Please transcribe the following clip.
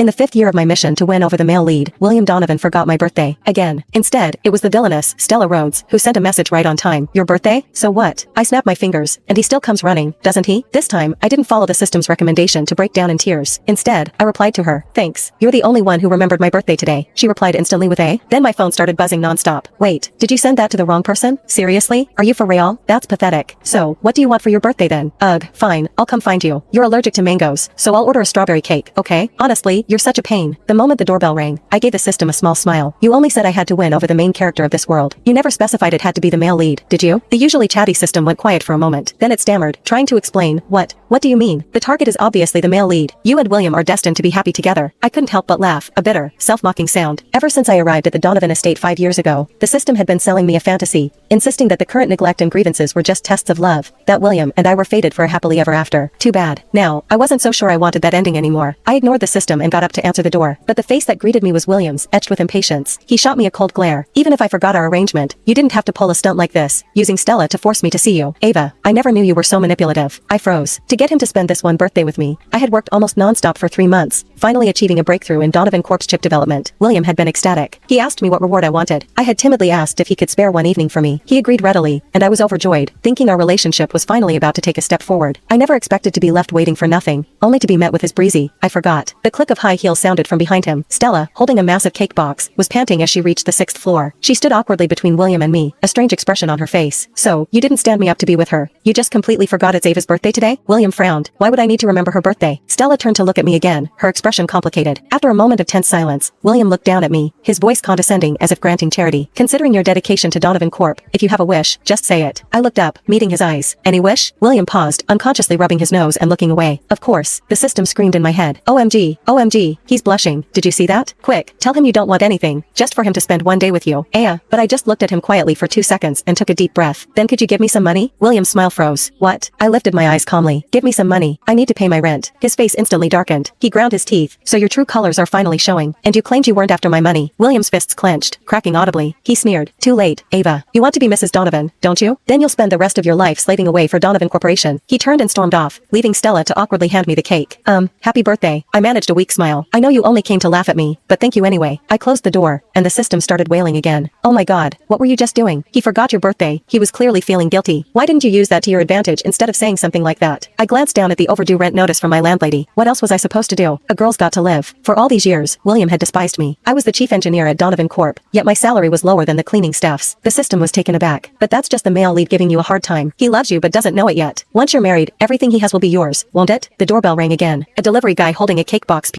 In the 5th year of my mission to win over the male lead, William Donovan forgot my birthday. Again. Instead, it was the villainous Stella Rhodes who sent a message right on time. Your birthday? So what? I snapped my fingers, and he still comes running, doesn't he? This time, I didn't follow the system's recommendation to break down in tears. Instead, I replied to her, thanks. You're the only one who remembered my birthday today. She replied instantly with a. Then my phone started buzzing nonstop. Wait, did you send that to the wrong person? Seriously? Are you for real? That's pathetic. So, what do you want for your birthday then? Ugh, fine, I'll come find you. You're allergic to mangoes, so I'll order a strawberry cake, okay? Honestly, you're such a pain. The moment the doorbell rang, I gave the system a small smile. You only said I had to win over the main character of this world. You never specified it had to be the male lead, did you? The usually chatty system went quiet for a moment. Then it stammered, trying to explain. What do you mean? The target is obviously the male lead. You and William are destined to be happy together. I couldn't help but laugh, a bitter, self-mocking sound. Ever since I arrived at the Donovan estate 5 years ago, the system had been selling me a fantasy, insisting that the current neglect and grievances were just tests of love, that William and I were fated for a happily ever after. Too bad. Now, I wasn't so sure I wanted that ending anymore. I ignored the system and got up to answer the door, but the face that greeted me was William's, etched with impatience. He shot me a cold glare. Even if I forgot our arrangement, you didn't have to pull a stunt like this, using Stella to force me to see you. Ava, I never knew you were so manipulative. I froze. To get him to spend this one birthday with me, I had worked almost non-stop for 3 months, finally achieving a breakthrough in Donovan Corp's chip development. William had been ecstatic. He asked me what reward I wanted. I had timidly asked if he could spare one evening for me. He agreed readily, and I was overjoyed, thinking our relationship was finally about to take a step forward. I never expected to be left waiting for nothing, only to be met with his breezy. I forgot. The click of high heels sounded from behind him. Stella, holding a massive cake box, was panting as she reached the 6th floor. She stood awkwardly between William and me, a strange expression on her face. So, you didn't stand me up to be with her. You just completely forgot it's Ava's birthday today? William frowned. Why would I need to remember her birthday? Stella turned to look at me again, her expression complicated. After a moment of tense silence, William looked down at me, his voice condescending as if granting charity. Considering your dedication to Donovan Corp, if you have a wish, just say it. I looked up, meeting his eyes. Any wish? William paused, unconsciously rubbing his nose and looking away. Of course, the system screamed in my head. OMG, OMG, he's blushing. Did you see that? Quick, tell him you don't want anything, just for him to spend one day with you. But I just looked at him quietly for 2 seconds and took a deep breath. Then could you give me some money? William's smile froze. What? I lifted my eyes calmly. Give me some money. I need to pay my rent. His face instantly darkened. He ground his teeth. So your true colors are finally showing, and you claimed you weren't after my money. William's fists clenched, cracking audibly. He sneered. Too late, Ava. You want to be Mrs. Donovan, don't you? Then you'll spend the rest of your life slaving away for Donovan Corporation. He turned and stormed off, leaving Stella to awkwardly hand me the cake. Happy birthday. I managed a weak smile. I know you only came to laugh at me, but thank you anyway. I closed the door, and the system started wailing again. Oh my god, what were you just doing? He forgot your birthday. He was clearly feeling guilty. Why didn't you use that to your advantage instead of saying something like that? I glanced down at the overdue rent notice from my landlady. What else was I supposed to do? A girl's got to live. For all these years, William had despised me. I was the chief engineer at Donovan Corp, yet my salary was lower than the cleaning staff's. The system was taken aback. But that's just the male lead giving you a hard time. He loves you but doesn't know it yet. Once you're married, everything he has will be yours, won't it? The doorbell rang again. A delivery guy holding a cake box